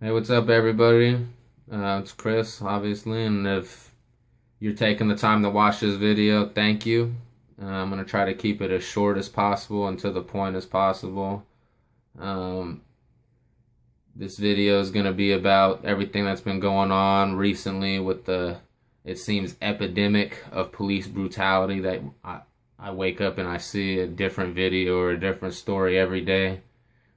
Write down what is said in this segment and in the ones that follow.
Hey, what's up, everybody? It's Chris, obviously, and if you're taking the time to watch this video, thank you. I'm gonna try to keep it as short as possible and to the point as possible. Um, this video is gonna be about everything that's been going on recently with it seems, epidemic of police brutality that I wake up and I see a different video or a different story every day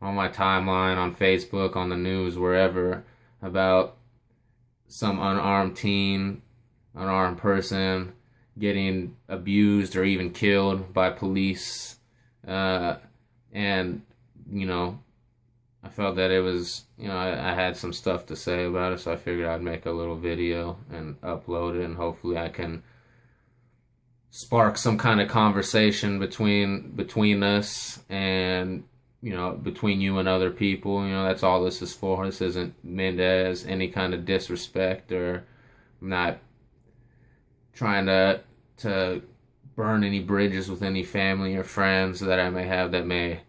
on my timeline, on Facebook, on the news, wherever, about some unarmed person getting abused or even killed by police. Uh, and, you know, I felt that it was, I had some stuff to say about it, so I figured I'd make a little video and upload it, and hopefully I can spark some kind of conversation between us and between you and other people. That's all this is for. This isn't meant as any kind of disrespect, or I'm not trying to burn any bridges with any family or friends that I may have that may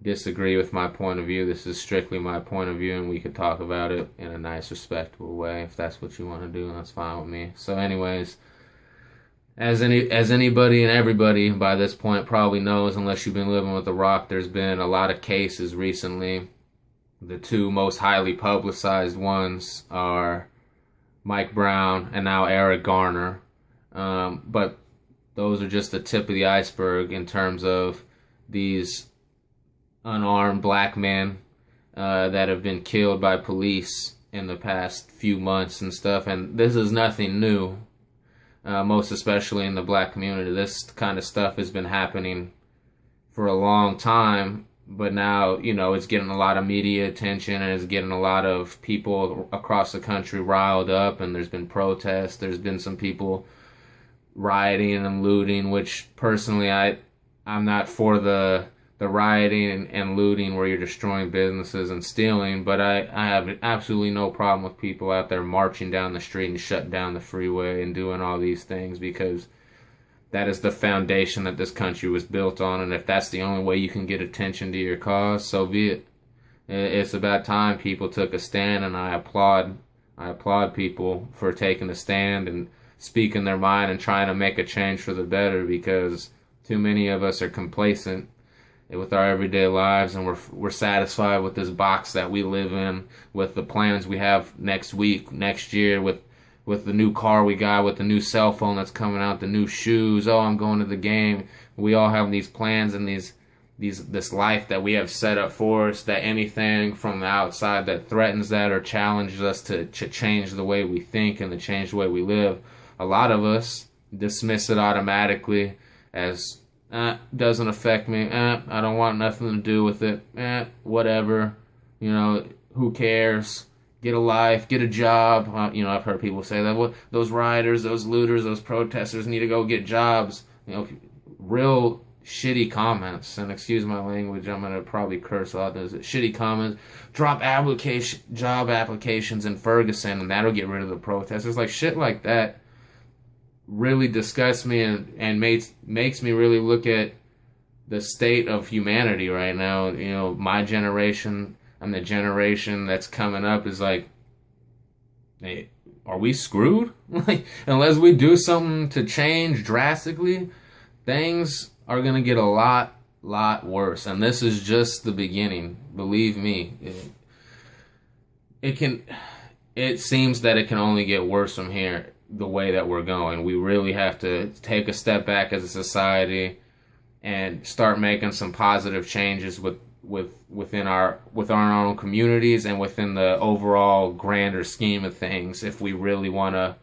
disagree with my point of view. This is strictly my point of view, and we could talk about it in a nice, respectable way. If that's what you want to do, that's fine with me. So anyways, as anybody and everybody by this point probably knows, unless you've been living with The Rock, there's been a lot of cases recently. The two most highly publicized ones are Mike Brown and now Eric Garner. But those are just the tip of the iceberg in terms of these unarmed black men that have been killed by police in the past few months and stuff. And this is nothing new. Most especially in the black community. This kind of stuff has been happening for a long time, but now, it's getting a lot of media attention, and it's getting a lot of people across the country riled up, and there's been protests. There's been some people rioting and looting, which personally I'm not for the rioting and looting where you're destroying businesses and stealing, but I have absolutely no problem with people out there marching down the street and shutting down the freeway and doing all these things, because that is the foundation that this country was built on, and if that's the only way you can get attention to your cause, so be it. It's about time people took a stand, and I applaud people for taking a stand and speaking their mind and trying to make a change for the better, because too many of us are complacent with our everyday lives, and we're satisfied with this box that we live in, with the plans we have next week, next year, with the new car we got, with the new cell phone that's coming out, the new shoes. Oh, I'm going to the game. We all have these plans and this life that we have set up for us, that anything from the outside that threatens that or challenges us to change the way we think and to change the way we live, a lot of us dismiss it automatically as doesn't affect me. I don't want nothing to do with it. Whatever. Who cares? Get a life, get a job. I've heard people say that. Well, those rioters, those looters, those protesters need to go get jobs. Real shitty comments. And excuse my language, I'm gonna probably curse a lot of those shitty comments. Drop job applications in Ferguson, and that'll get rid of the protesters. Like shit like that really disgusts me, and makes me really look at the state of humanity right now. My generation and the generation that's coming up is like, hey, are we screwed? Like, unless we do something to change drastically, things are gonna get a lot worse. And this is just the beginning. Believe me, it seems that it can only get worse from here, the way that we're going. We really have to take a step back as a society and start making some positive changes within our own communities and within the overall grander scheme of things, if we really want to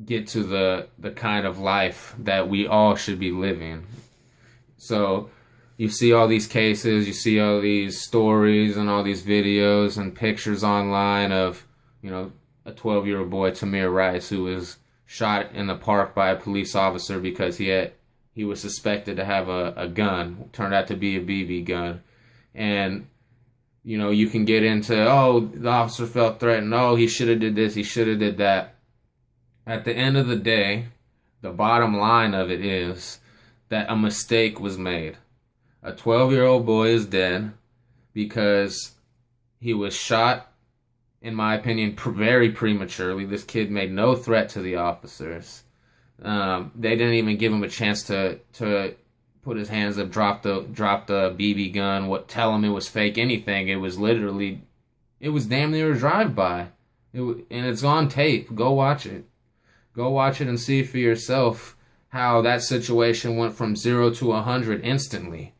get to the kind of life that we all should be living. So you see all these cases, you see all these stories and all these videos and pictures online of, a 12-year-old boy, Tamir Rice, who was shot in the park by a police officer because he was suspected to have a gun. Turned out to be a BB gun. And, you can get into, oh, the officer felt threatened. Oh, he should have did this. He should have did that. At the end of the day, the bottom line of it is that a mistake was made. A 12-year-old boy is dead because He was shot, in my opinion, very prematurely. This kid made no threat to the officers. They didn't even give him a chance to put his hands up, drop the BB gun, tell him it was fake, anything. It was damn near a drive-by. And it's on tape. Go watch it. Go watch it and see for yourself how that situation went from 0 to 100 instantly.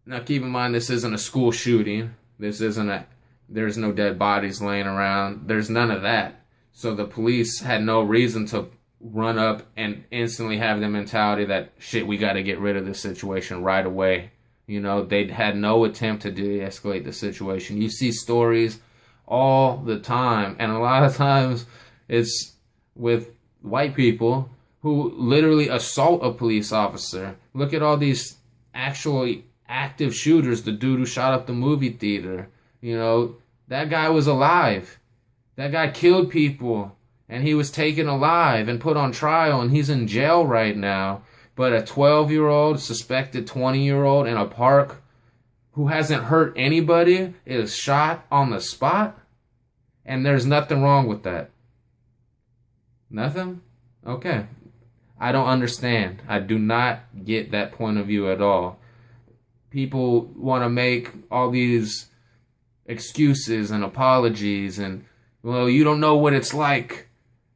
Now keep in mind, this isn't a school shooting. There's no dead bodies laying around. There's none of that. So the police had no reason to run up and instantly have the mentality that, shit, we got to get rid of this situation right away. You know, they had no attempt to de-escalate the situation. You see stories all the time, and a lot of times it's with white people who literally assault a police officer. Look at all these actually active shooters. The dude who shot up the movie theater, you know, that guy was alive. That guy killed people. And he was taken alive and put on trial, and he's in jail right now. But a 12-year-old, suspected 20-year-old in a park who hasn't hurt anybody is shot on the spot? And there's nothing wrong with that. Nothing? Okay. I don't understand. I do not get that point of view at all. People want to make all these excuses and apologies and, well, you don't know what it's like.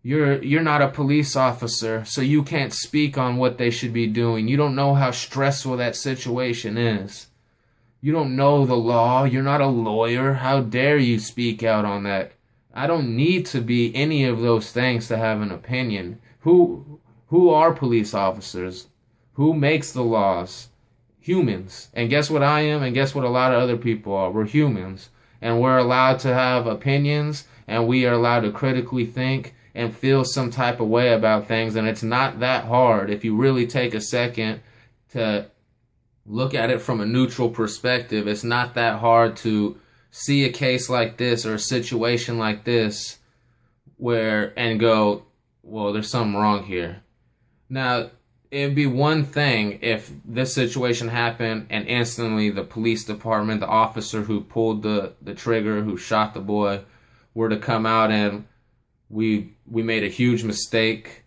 You're not a police officer, so you can't speak on what they should be doing. You don't know how stressful that situation is. You don't know the law. You're not a lawyer. How dare you speak out on that? I don't need to be any of those things to have an opinion. Who are police officers? Who makes the laws? Humans. And guess what I am? And guess what a lot of other people are? We're humans. And we're allowed to have opinions, and we are allowed to critically think and feel some type of way about things. And it's not that hard if you really take a second to look at it from a neutral perspective. It's not that hard to see a case like this or a situation like this and go, well, there's something wrong here. Now, it'd be one thing if this situation happened and instantly the police department, the officer who pulled the trigger, who shot the boy, were to come out and we made a huge mistake,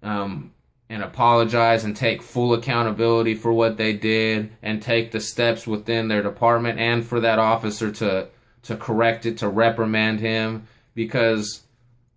and apologize and take full accountability for what they did and take the steps within their department and for that officer to correct it, to reprimand him. Because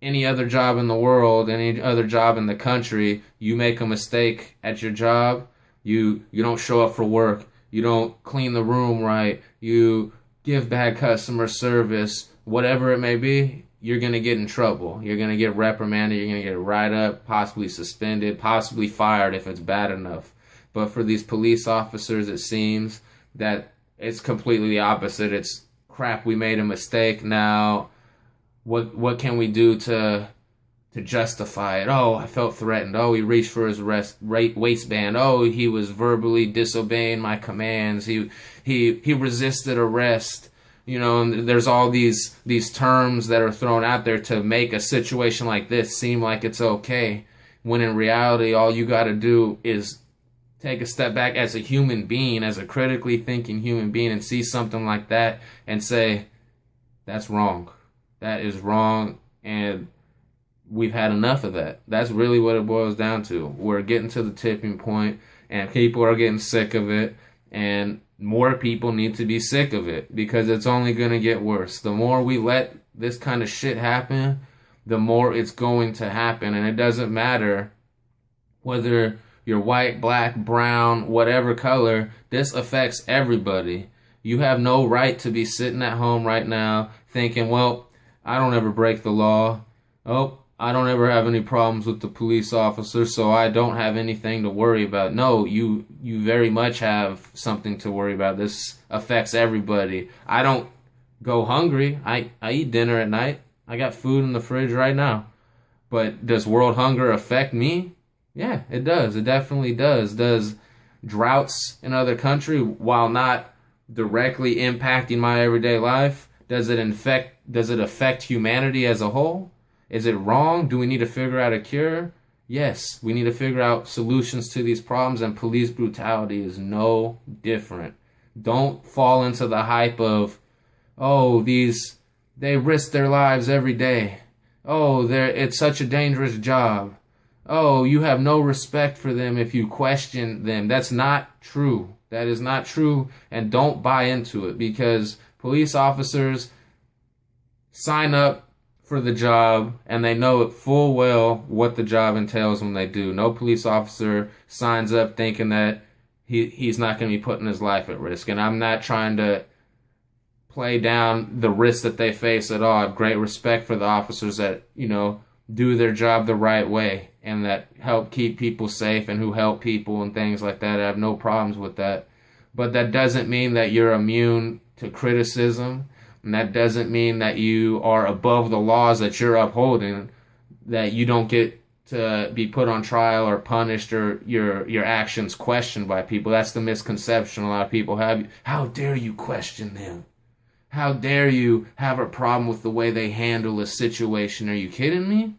any other job in the world, any other job in the country, you make a mistake at your job, you don't show up for work, you don't clean the room right, you give bad customer service, whatever it may be, you're going to get in trouble. You're going to get reprimanded. You're going to get right up, possibly suspended, possibly fired if it's bad enough. But for these police officers, it seems that it's completely the opposite. It's, crap, we made a mistake. Now, what can we do to justify it? Oh, I felt threatened. Oh, he reached for his waistband. Oh, he was verbally disobeying my commands. He resisted arrest. You know, and there's all these terms that are thrown out there to make a situation like this seem like it's okay, when in reality, all you got to do is take a step back as a human being, as a critically thinking human being, and see something like that and say, that's wrong. That is wrong, and we've had enough of that. That's really what it boils down to. We're getting to the tipping point, and people are getting sick of it, and more people need to be sick of it, because it's only going to get worse. The more we let this kind of shit happen, the more it's going to happen. And it doesn't matter whether you're white, black, brown, whatever color. This affects everybody. You have no right to be sitting at home right now thinking, well, I don't ever break the law. Oh, I don't ever have any problems with the police officer, so I don't have anything to worry about. No, you very much have something to worry about. This affects everybody. I don't go hungry. I eat dinner at night. I got food in the fridge right now. But does world hunger affect me? Yeah, it does. It definitely does. Does droughts in other countries, while not directly impacting my everyday life, does it affect humanity as a whole? Is it wrong? Do we need to figure out a cure? Yes, we need to figure out solutions to these problems, and police brutality is no different. Don't fall into the hype of, Oh, they risk their lives every day. Oh, it's such a dangerous job. Oh, you have no respect for them if you question them. That's not true. That is not true, and don't buy into it, because police officers sign up for the job and they know it full well what the job entails when they do. No police officer signs up thinking that he's not going to be putting his life at risk. And I'm not trying to play down the risks that they face at all. I have great respect for the officers that, do their job the right way and that help keep people safe and who help people and things like that. I have no problems with that. But that doesn't mean that you're immune to criticism. And that doesn't mean that you are above the laws that you're upholding, that you don't get to be put on trial or punished or your actions questioned by people. That's the misconception a lot of people have. How dare you question them? How dare you have a problem with the way they handle a situation? Are you kidding me?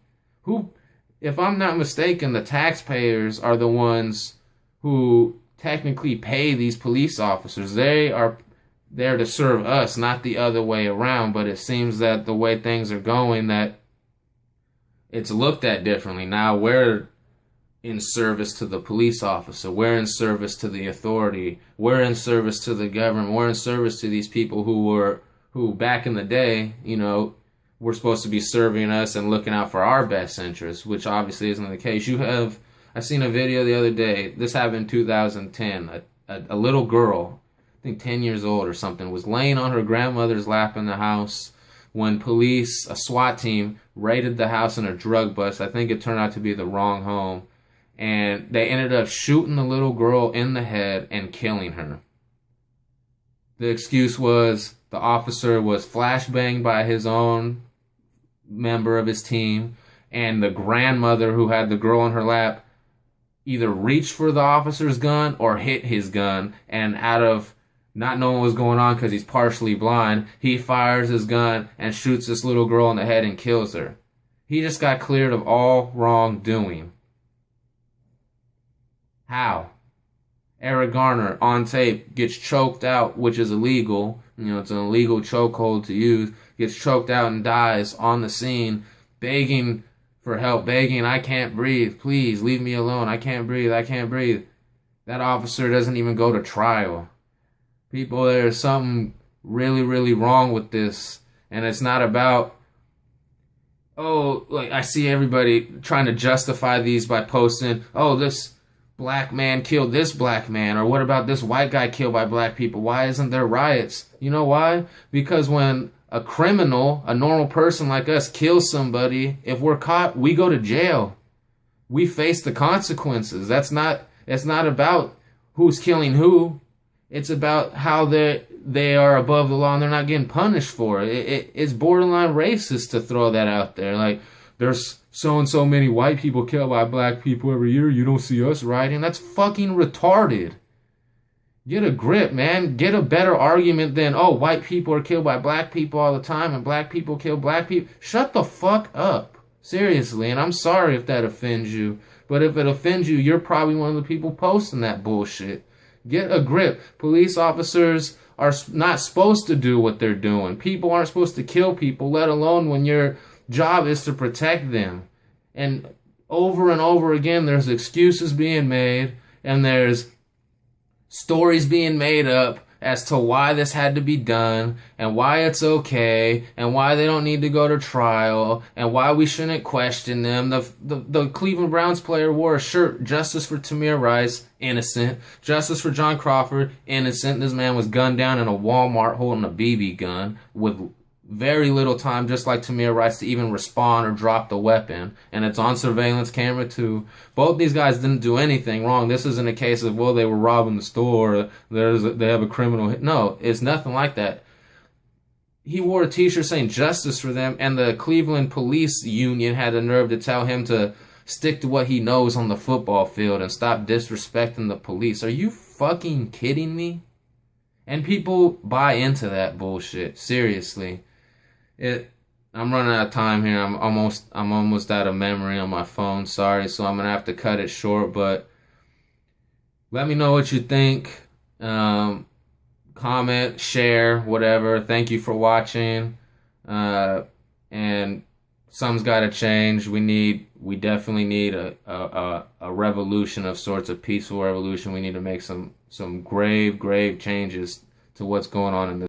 If I'm not mistaken, the taxpayers are the ones who technically pay these police officers. They are there to serve us, not the other way around. But it seems that the way things are going, that it's looked at differently. Now we're in service to the police officer. We're in service to the authority. We're in service to the government. We're in service to these people who back in the day, were supposed to be serving us and looking out for our best interests, which obviously isn't the case. I seen a video the other day. This happened in 2010. A little girl, I think 10 years old or something, was laying on her grandmother's lap in the house when police, a SWAT team, raided the house in a drug bust. I think it turned out to be the wrong home. And they ended up shooting the little girl in the head and killing her. The excuse was the officer was flashbanged by his own member of his team, and the grandmother who had the girl on her lap either reached for the officer's gun or hit his gun, and out of not knowing what's going on because he's partially blind, he fires his gun and shoots this little girl in the head and kills her. He just got cleared of all wrongdoing. How? Eric Garner, on tape, gets choked out, which is illegal. It's an illegal chokehold to use. Gets choked out and dies on the scene, begging for help, begging, I can't breathe, please, leave me alone, I can't breathe, I can't breathe. That officer doesn't even go to trial. People, there's something really, really wrong with this. And it's not about, I see everybody trying to justify these by posting, this black man killed this black man, or what about this white guy killed by black people? Why isn't there riots? You know why? Because when a criminal, a normal person like us, kills somebody, if we're caught, we go to jail. We face the consequences. It's not about who's killing who. It's about how they are above the law and they're not getting punished for it. It's borderline racist to throw that out there. Like, there's so and so many white people killed by black people every year. You don't see us rioting. That's fucking retarded. Get a grip, man. Get a better argument than, white people are killed by black people all the time and black people kill black people. Shut the fuck up. Seriously. And I'm sorry if that offends you. But if it offends you, you're probably one of the people posting that bullshit. Get a grip. Police officers are not supposed to do what they're doing. People aren't supposed to kill people, let alone when your job is to protect them. And over and over again, there's excuses being made and there's stories being made up as to why this had to be done and why it's okay and why they don't need to go to trial and why we shouldn't question them. The Cleveland Browns player wore a shirt, Justice for Tamir Rice, innocent. Justice for John Crawford, innocent. This man was gunned down in a Walmart holding a BB gun with very little time, just like Tamir Rice, to even respond or drop the weapon. And it's on surveillance camera too. Both these guys didn't do anything wrong. This isn't a case of, they were robbing the store, they have a criminal hit. No, it's nothing like that. He wore a t-shirt saying justice for them, and the Cleveland Police Union had the nerve to tell him to stick to what he knows on the football field and stop disrespecting the police. Are you fucking kidding me? And people buy into that bullshit. Seriously. I'm running out of time here. I'm almost out of memory on my phone. Sorry, so I'm gonna have to cut it short. But let me know what you think. comment, share, whatever. Thank you for watching. And something's got to change. We definitely need a revolution of sorts, a peaceful revolution. We need to make some grave changes to what's going on in this